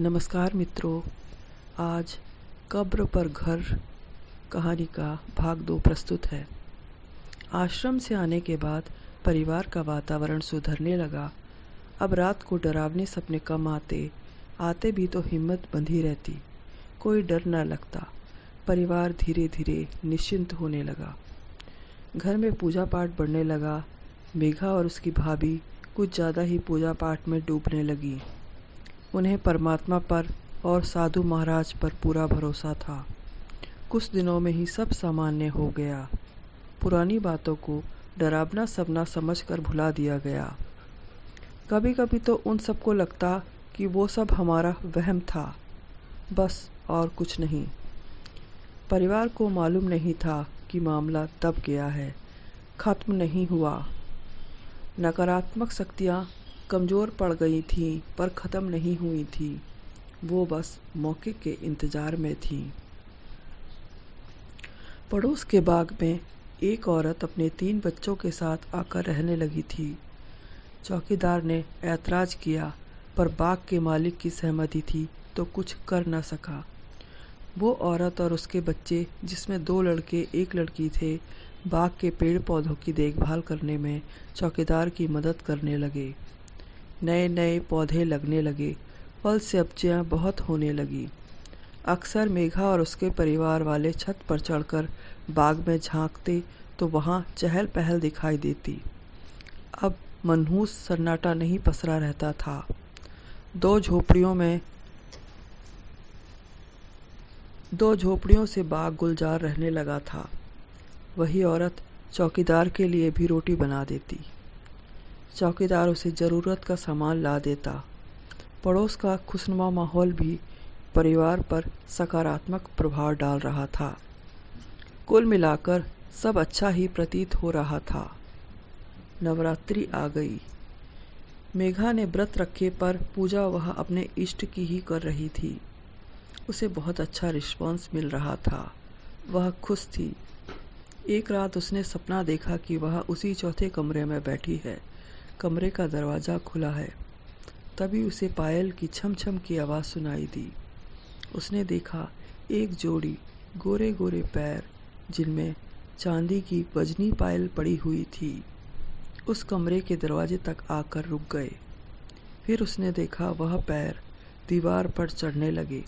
नमस्कार मित्रों, आज कब्र पर घर कहानी का भाग 2 प्रस्तुत है। आश्रम से आने के बाद परिवार का वातावरण सुधरने लगा। अब रात को डरावने सपने कम आते भी तो हिम्मत बंधी रहती, कोई डर न लगता। परिवार धीरे धीरे निश्चिंत होने लगा। घर में पूजा पाठ बढ़ने लगा। मेघा और उसकी भाभी कुछ ज़्यादा ही पूजा पाठ में डूबने लगी। उन्हें परमात्मा पर और साधु महाराज पर पूरा भरोसा था। कुछ दिनों में ही सब सामान्य हो गया। पुरानी बातों को डरावना सपना समझकर भुला दिया गया। कभी कभी तो उन सबको लगता कि वो सब हमारा वहम था, बस और कुछ नहीं। परिवार को मालूम नहीं था कि मामला दब गया है, खत्म नहीं हुआ। नकारात्मक शक्तियाँ कमज़ोर पड़ गई थीं, पर ख़त्म नहीं हुई थीं। वो बस मौके के इंतज़ार में थीं। पड़ोस के बाग में एक औरत अपने 3 बच्चों के साथ आकर रहने लगी थी। चौकीदार ने ऐतराज़ किया, पर बाग के मालिक की सहमति थी तो कुछ कर न सका। वो औरत और उसके बच्चे, जिसमें 2 लड़के 1 लड़की थे, बाग के पेड़ पौधों की देखभाल करने में चौकीदार की मदद करने लगे। नए नए पौधे लगने लगे, फल सब्जियाँ बहुत होने लगी। अक्सर मेघा और उसके परिवार वाले छत पर चढ़कर बाग में झांकते तो वहाँ चहल पहल दिखाई देती। अब मनहूस सन्नाटा नहीं पसरा रहता था। 2 झोपड़ियों से बाग गुलजार रहने लगा था। वही औरत चौकीदार के लिए भी रोटी बना देती। चौकीदार उसे ज़रूरत का सामान ला देता। पड़ोस का खुशनुमा माहौल भी परिवार पर सकारात्मक प्रभाव डाल रहा था। कुल मिलाकर सब अच्छा ही प्रतीत हो रहा था। नवरात्रि आ गई। मेघा ने व्रत रखे, पर पूजा वह अपने इष्ट की ही कर रही थी। उसे बहुत अच्छा रिस्पॉन्स मिल रहा था। वह खुश थी। एक रात उसने सपना देखा कि वह उसी चौथे कमरे में बैठी है। कमरे का दरवाज़ा खुला है। तभी उसे पायल की छम छम की आवाज़ सुनाई दी। उसने देखा एक जोड़ी गोरे गोरे पैर, जिनमें चांदी की वजनी पायल पड़ी हुई थी, उस कमरे के दरवाजे तक आकर रुक गए। फिर उसने देखा वह पैर दीवार पर चढ़ने लगे।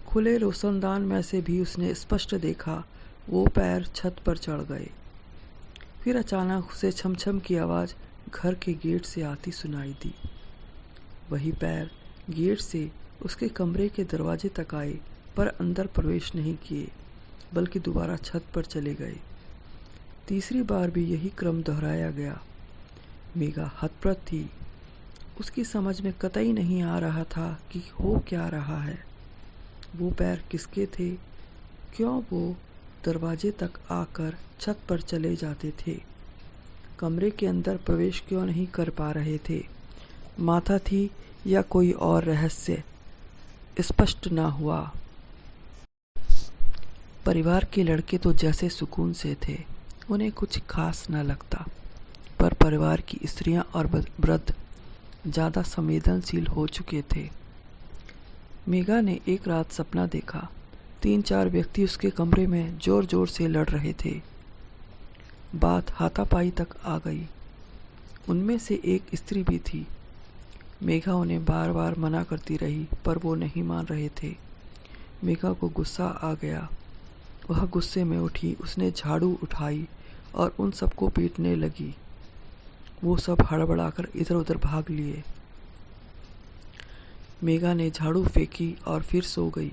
खुले रोशनदान में से भी उसने स्पष्ट देखा वो पैर छत पर चढ़ गए। फिर अचानक उसे छमछम की आवाज़ घर के गेट से आती सुनाई दी। वही पैर गेट से उसके कमरे के दरवाजे तक आए, पर अंदर प्रवेश नहीं किए, बल्कि दोबारा छत पर चले गए। तीसरी बार भी यही क्रम दोहराया गया। मेघा हतप्रभ थी। उसकी समझ में कतई नहीं आ रहा था कि हो क्या रहा है। वो पैर किसके थे? क्यों वो दरवाजे तक आकर छत पर चले जाते थे? कमरे के अंदर प्रवेश क्यों नहीं कर पा रहे थे? माता थी या कोई और रहस्य स्पष्ट ना हुआ। परिवार के लड़के तो जैसे सुकून से थे, उन्हें कुछ खास न लगता, पर परिवार की स्त्रियां और वृद्ध ज़्यादा संवेदनशील हो चुके थे। मेघा ने एक रात सपना देखा। 3-4 व्यक्ति उसके कमरे में जोर जोर से लड़ रहे थे। बात हाथापाई तक आ गई। उनमें से एक स्त्री भी थी। मेघा उन्हें बार बार मना करती रही, पर वो नहीं मान रहे थे। मेघा को गुस्सा आ गया। वह गुस्से में उठी। उसने झाड़ू उठाई और उन सबको पीटने लगी। वो सब हड़बड़ाकर इधर उधर भाग लिए। मेघा ने झाड़ू फेंकी और फिर सो गई।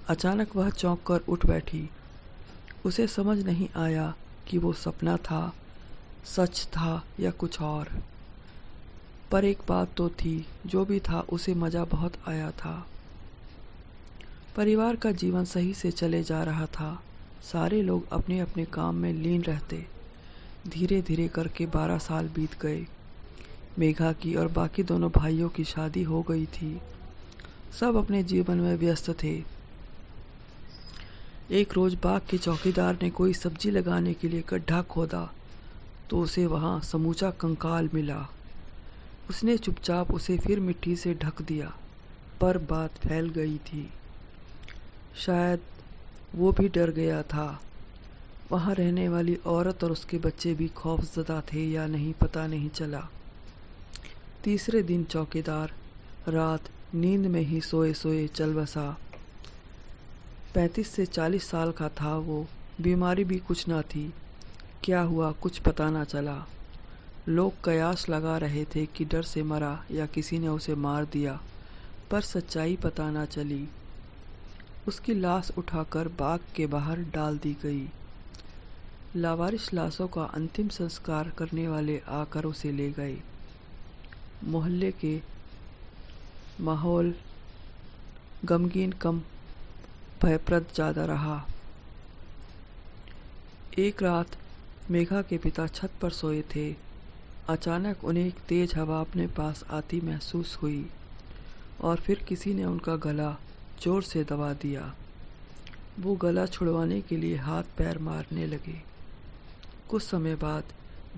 अचानक वह चौंक कर उठ बैठी। उसे समझ नहीं आया कि वो सपना था, सच था या कुछ और। पर एक बात तो थी, जो भी था उसे मज़ा बहुत आया था। परिवार का जीवन सही से चले जा रहा था। सारे लोग अपने अपने काम में लीन रहते। धीरे धीरे करके 12 साल बीत गए। मेघा की और बाकी दोनों भाइयों की शादी हो गई थी। सब अपने जीवन में व्यस्त थे। एक रोज़ बाग के चौकीदार ने कोई सब्जी लगाने के लिए गड्ढा खोदा, तो उसे वहाँ समूचा कंकाल मिला। उसने चुपचाप उसे फिर मिट्टी से ढक दिया। पर बात फैल गई थी। शायद वो भी डर गया था। वहाँ रहने वाली औरत और उसके बच्चे भी खौफज़दा थे या नहीं पता नहीं चला। तीसरे दिन चौकीदार रात नींद में ही सोए सोए चल बसा। 35 से 40 साल का था वो। बीमारी भी कुछ ना थी। क्या हुआ कुछ पता ना चला। लोग कयास लगा रहे थे कि डर से मरा या किसी ने उसे मार दिया, पर सच्चाई पता ना चली। उसकी लाश उठाकर बाग के बाहर डाल दी गई। लावारिस लाशों का अंतिम संस्कार करने वाले आकर उसे ले गए। मोहल्ले के माहौल गमगीन कम भयप्रद ज़्यादा रहा। एक रात मेघा के पिता छत पर सोए थे। अचानक उन्हें एक तेज हवा अपने पास आती महसूस हुई और फिर किसी ने उनका गला जोर से दबा दिया। वो गला छुड़वाने के लिए हाथ पैर मारने लगे। कुछ समय बाद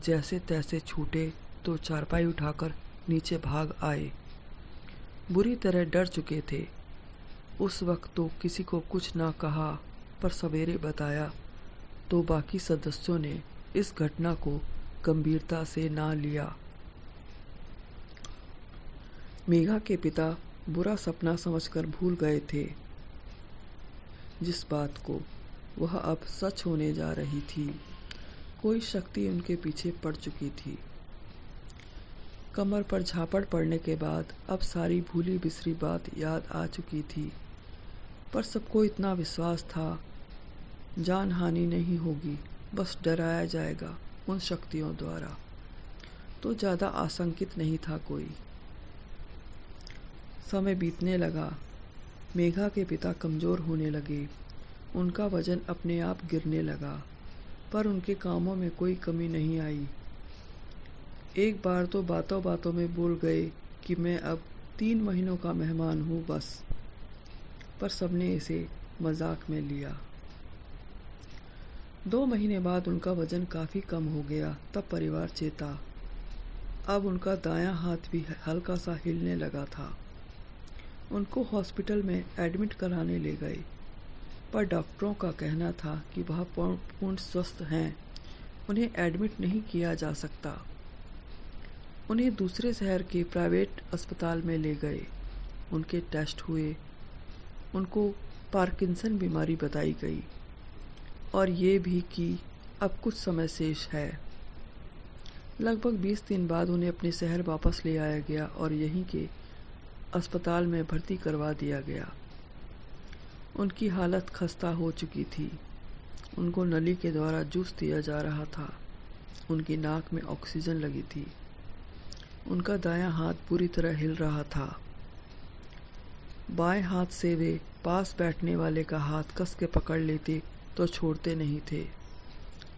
जैसे तैसे छूटे तो चारपाई उठाकर नीचे भाग आए। बुरी तरह डर चुके थे। उस वक्त तो किसी को कुछ ना कहा, पर सवेरे बताया तो बाकी सदस्यों ने इस घटना को गंभीरता से ना लिया। मेघा के पिता बुरा सपना समझकर भूल गए थे जिस बात को वह अब सच होने जा रही थी। कोई शक्ति उनके पीछे पड़ चुकी थी। कमर पर झापड़ पड़ने के बाद अब सारी भूली बिसरी बात याद आ चुकी थी, पर सबको इतना विश्वास था जान हानि नहीं होगी, बस डराया जाएगा उन शक्तियों द्वारा। तो ज़्यादा आशंकित नहीं था कोई। समय बीतने लगा। मेघा के पिता कमज़ोर होने लगे। उनका वजन अपने आप गिरने लगा, पर उनके कामों में कोई कमी नहीं आई। एक बार तो बातों बातों में बोल गए कि मैं अब 3 महीनों का मेहमान हूँ बस, पर सबने इसे मजाक में लिया। 2 महीने बाद उनका वजन काफ़ी कम हो गया। तब परिवार चेता। अब उनका दायां हाथ भी हल्का सा हिलने लगा था। उनको हॉस्पिटल में एडमिट कराने ले गए, पर डॉक्टरों का कहना था कि वह पूर्ण स्वस्थ हैं, उन्हें एडमिट नहीं किया जा सकता। उन्हें दूसरे शहर के प्राइवेट अस्पताल में ले गए। उनके टेस्ट हुए। उनको पार्किंसन बीमारी बताई गई और ये भी कि अब कुछ समय शेष है। लगभग 20 दिन बाद उन्हें अपने शहर वापस ले आया गया और यहीं के अस्पताल में भर्ती करवा दिया गया। उनकी हालत खस्ता हो चुकी थी। उनको नली के द्वारा जूस दिया जा रहा था। उनकी नाक में ऑक्सीजन लगी थी। उनका दायां हाथ पूरी तरह हिल रहा था। बाएं हाथ से वे पास बैठने वाले का हाथ कस के पकड़ लेते तो छोड़ते नहीं थे।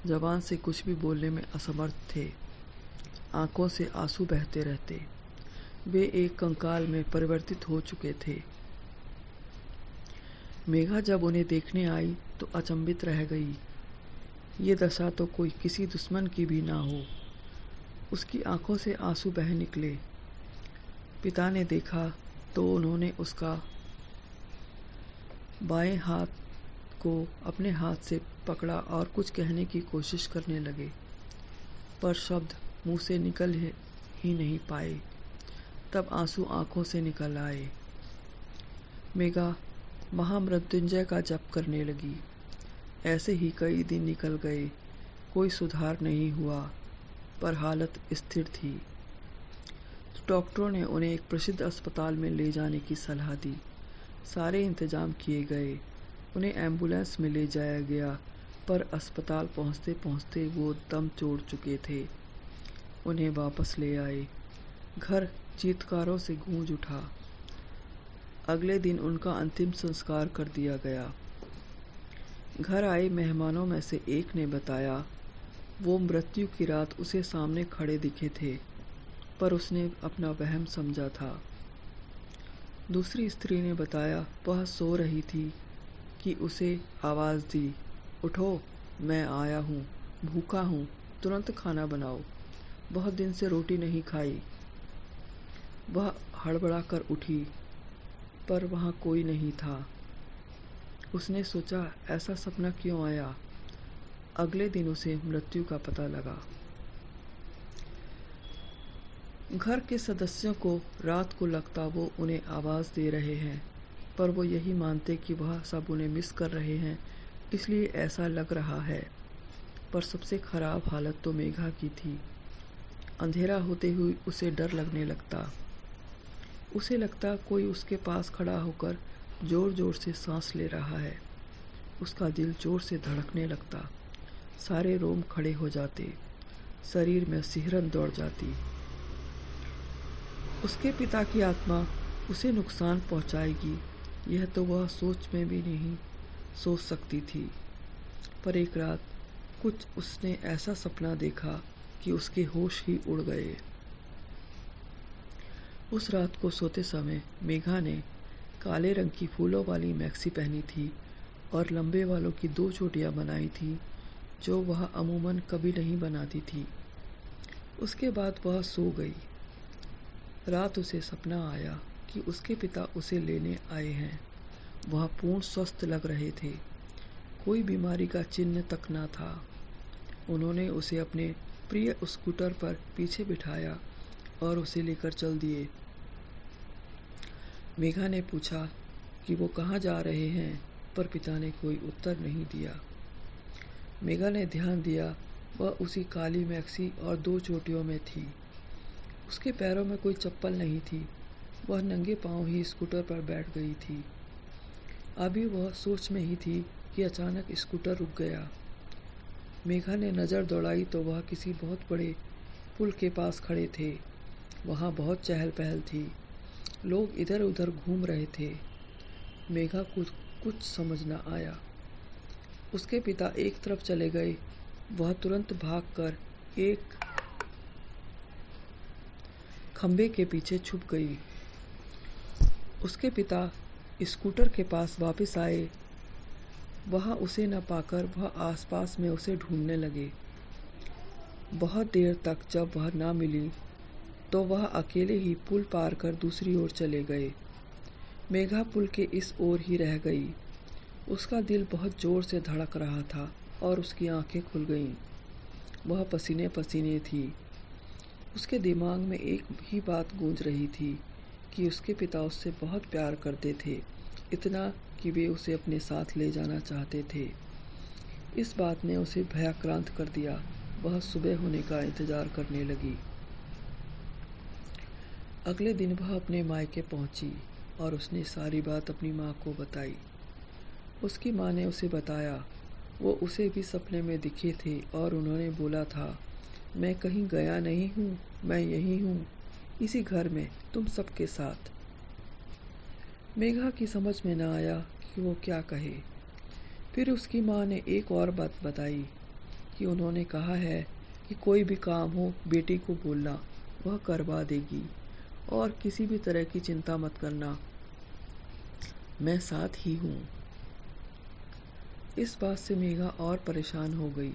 ज़बान से कुछ भी बोलने में असमर्थ थे। आंखों से आंसू बहते रहते। वे एक कंकाल में परिवर्तित हो चुके थे। मेघा जब उन्हें देखने आई तो अचंभित रह गई। ये दशा तो कोई किसी दुश्मन की भी ना हो। उसकी आंखों से आंसू बह निकले। पिता ने देखा तो उन्होंने उसका बाएं हाथ को अपने हाथ से पकड़ा और कुछ कहने की कोशिश करने लगे, पर शब्द मुंह से निकल ही नहीं पाए। तब आंसू आंखों से निकल आए। मेघा महामृत्युंजय का जप करने लगी। ऐसे ही कई दिन निकल गए। कोई सुधार नहीं हुआ, पर हालत स्थिर थी। डॉक्टरों ने उन्हें एक प्रसिद्ध अस्पताल में ले जाने की सलाह दी। सारे इंतजाम किए गए। उन्हें एम्बुलेंस में ले जाया गया, पर अस्पताल पहुंचते पहुंचते वो दम तोड़ चुके थे। उन्हें वापस ले आए। घर चीत्कारों से गूंज उठा। अगले दिन उनका अंतिम संस्कार कर दिया गया। घर आए मेहमानों में से एक ने बताया वो मृत्यु की रात उसे सामने खड़े दिखे थे, पर उसने अपना वहम समझा था। दूसरी स्त्री ने बताया वह सो रही थी कि उसे आवाज़ दी, उठो, मैं आया हूँ, भूखा हूँ, तुरंत खाना बनाओ, बहुत दिन से रोटी नहीं खाई। वह हड़बड़ा कर उठी। पर वहाँ कोई नहीं था। उसने सोचा ऐसा सपना क्यों आया। अगले दिन उसे मृत्यु का पता लगा। घर के सदस्यों को रात को लगता वो उन्हें आवाज़ दे रहे हैं, पर वो यही मानते कि वह सब उन्हें मिस कर रहे हैं, इसलिए ऐसा लग रहा है। पर सबसे खराब हालत तो मेघा की थी। अंधेरा होते हुए उसे डर लगने लगता। उसे लगता कोई उसके पास खड़ा होकर ज़ोर ज़ोर से सांस ले रहा है। उसका दिल ज़ोर से धड़कने लगता। सारे रोम खड़े हो जाते, शरीर में सिहरन दौड़ जाती। उसके पिता की आत्मा उसे नुकसान पहुंचाएगी, यह तो वह सोच में भी नहीं सोच सकती थी। पर एक रात कुछ उसने ऐसा सपना देखा कि उसके होश ही उड़ गए। उस रात को सोते समय मेघा ने काले रंग की फूलों वाली मैक्सी पहनी थी और लंबे वालों की 2 चोटियां बनाई थी, जो वह अमूमन कभी नहीं बनाती थी। उसके बाद वह सो गई। रात उसे सपना आया कि उसके पिता उसे लेने आए हैं। वह पूर्ण स्वस्थ लग रहे थे, कोई बीमारी का चिन्ह तक न था। उन्होंने उसे अपने प्रिय स्कूटर पर पीछे बिठाया और उसे लेकर चल दिए। मेघा ने पूछा कि वो कहाँ जा रहे हैं, पर पिता ने कोई उत्तर नहीं दिया। मेघा ने ध्यान दिया, वह उसी काली मैक्सी और 2 चोटियों में थी। उसके पैरों में कोई चप्पल नहीं थी। वह नंगे पांव ही स्कूटर पर बैठ गई थी। अभी वह सोच में ही थी कि अचानक स्कूटर रुक गया। मेघा ने नज़र दौड़ाई तो वह किसी बहुत बड़े पुल के पास खड़े थे। वहाँ बहुत चहल पहल थी, लोग इधर उधर घूम रहे थे। मेघा को कुछ समझ न आया। उसके पिता एक तरफ चले गए। वह तुरंत भागकर एक खंबे के पीछे छुप गई। उसके पिता स्कूटर के पास वापस आए। वहाँ उसे न पाकर वह आसपास में उसे ढूंढने लगे। बहुत देर तक जब वह ना मिली तो वह अकेले ही पुल पार कर दूसरी ओर चले गए। मेघा पुल के इस ओर ही रह गई। उसका दिल बहुत जोर से धड़क रहा था और उसकी आंखें खुल गईं। वह पसीने पसीने थी। उसके दिमाग में एक ही बात गूंज रही थी कि उसके पिता उससे बहुत प्यार करते थे, इतना कि वे उसे अपने साथ ले जाना चाहते थे। इस बात ने उसे भयाक्रांत कर दिया। वह सुबह होने का इंतजार करने लगी। अगले दिन वह अपने मायके पहुंची और उसने सारी बात अपनी माँ को बताई। उसकी माँ ने उसे बताया, वो उसे भी सपने में दिखे थे और उन्होंने बोला था, मैं कहीं गया नहीं हूँ, मैं यहीं हूँ, इसी घर में तुम सबके साथ। मेघा की समझ में न आया कि वो क्या कहे। फिर उसकी माँ ने एक और बात बताई कि उन्होंने कहा है कि कोई भी काम हो बेटी को बोलना, वह करवा देगी और किसी भी तरह की चिंता मत करना, मैं साथ ही हूँ। इस बात से मेघा और परेशान हो गई।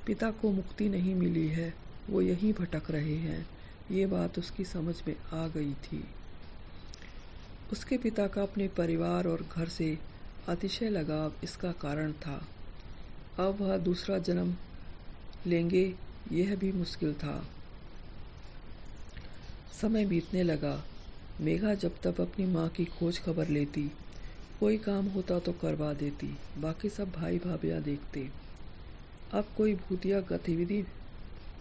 पिता को मुक्ति नहीं मिली है, वो यहीं भटक रहे हैं, ये बात उसकी समझ में आ गई थी। उसके पिता का अपने परिवार और घर से अतिशय लगाव इसका कारण था। अब वह दूसरा जन्म लेंगे यह भी मुश्किल था। समय बीतने लगा। मेघा जब तब अपनी माँ की खोज खबर लेती, कोई काम होता तो करवा देती, बाकी सब भाई भाभियाँ देखते। अब कोई भूतिया गतिविधि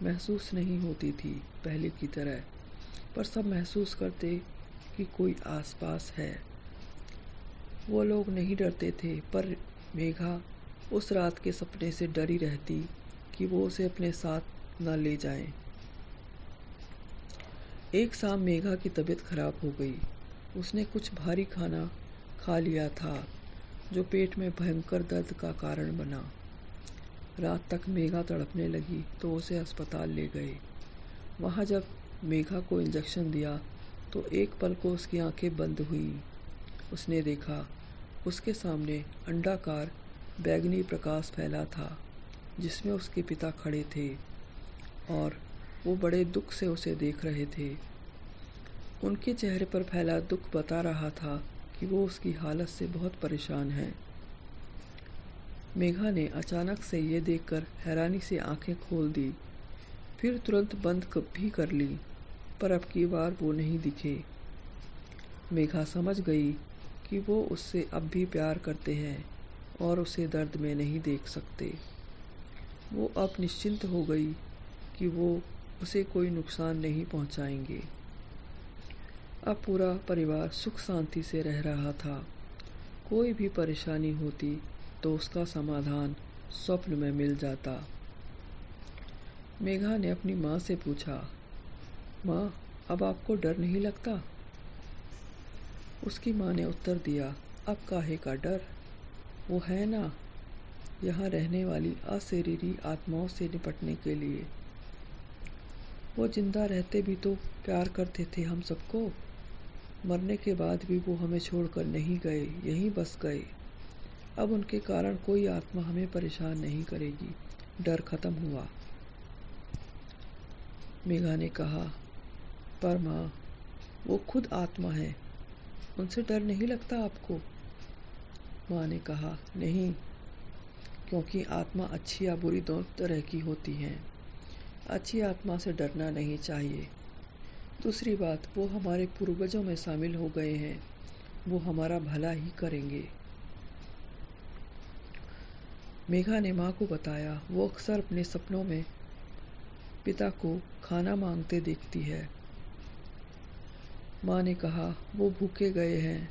महसूस नहीं होती थी पहले की तरह, पर सब महसूस करते कि कोई आसपास है। वो लोग नहीं डरते थे, पर मेघा उस रात के सपने से डरी रहती कि वो उसे अपने साथ न ले जाएं। एक शाम मेघा की तबीयत खराब हो गई। उसने कुछ भारी खाना खा लिया था, जो पेट में भयंकर दर्द का कारण बना। रात तक मेघा तड़पने लगी तो उसे अस्पताल ले गए। वहाँ जब मेघा को इंजेक्शन दिया तो एक पल को उसकी आंखें बंद हुई। उसने देखा उसके सामने अंडाकार बैगनी प्रकाश फैला था, जिसमें उसके पिता खड़े थे और वो बड़े दुख से उसे देख रहे थे। उनके चेहरे पर फैला दुख बता रहा था कि वो उसकी हालत से बहुत परेशान है। मेघा ने अचानक से ये देखकर हैरानी से आंखें खोल दी, फिर तुरंत बंद भी कर ली, पर अब की बार वो नहीं दिखे। मेघा समझ गई कि वो उससे अब भी प्यार करते हैं और उसे दर्द में नहीं देख सकते। वो अब निश्चिंत हो गई कि वो उसे कोई नुकसान नहीं पहुंचाएंगे। अब पूरा परिवार सुख शांति से रह रहा था। कोई भी परेशानी होती तो उसका समाधान स्वप्न में मिल जाता। मेघा ने अपनी माँ से पूछा, माँ, अब आपको डर नहीं लगता? उसकी माँ ने उत्तर दिया, अब काहे का डर? वो है ना यहाँ रहने वाली अशरीरी आत्माओं से निपटने के लिए। वो जिंदा रहते भी तो प्यार करते थे हम सबको, मरने के बाद भी वो हमें छोड़कर नहीं गए, यहीं बस गए। अब उनके कारण कोई आत्मा हमें परेशान नहीं करेगी, डर खत्म हुआ। मेघा ने कहा, पर माँ, वो खुद आत्मा है, उनसे डर नहीं लगता आपको? माँ ने कहा, नहीं, क्योंकि आत्मा अच्छी या बुरी दोनों तरह की होती हैं। अच्छी आत्मा से डरना नहीं चाहिए। दूसरी बात, वो हमारे पूर्वजों में शामिल हो गए हैं, वो हमारा भला ही करेंगे। मेघा ने माँ को बताया, वो अक्सर अपने सपनों में पिता को खाना मांगते देखती है। माँ ने कहा, वो भूखे गए हैं,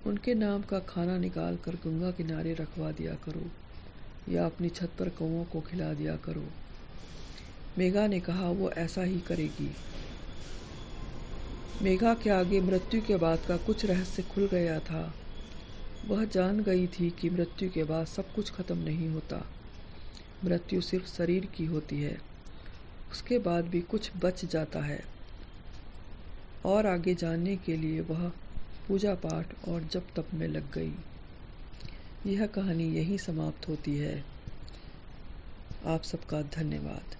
उनके नाम का खाना निकाल कर गंगा किनारे रखवा दिया करो या अपनी छत पर कौओं को खिला दिया करो। मेघा ने कहा, वो ऐसा ही करेगी। मेघा के आगे मृत्यु के बाद का कुछ रहस्य खुल गया था। वह जान गई थी कि मृत्यु के बाद सब कुछ खत्म नहीं होता। मृत्यु सिर्फ शरीर की होती है, उसके बाद भी कुछ बच जाता है। और आगे जानने के लिए वह पूजा पाठ और जप तप में लग गई। यह कहानी यहीं समाप्त होती है। आप सबका धन्यवाद।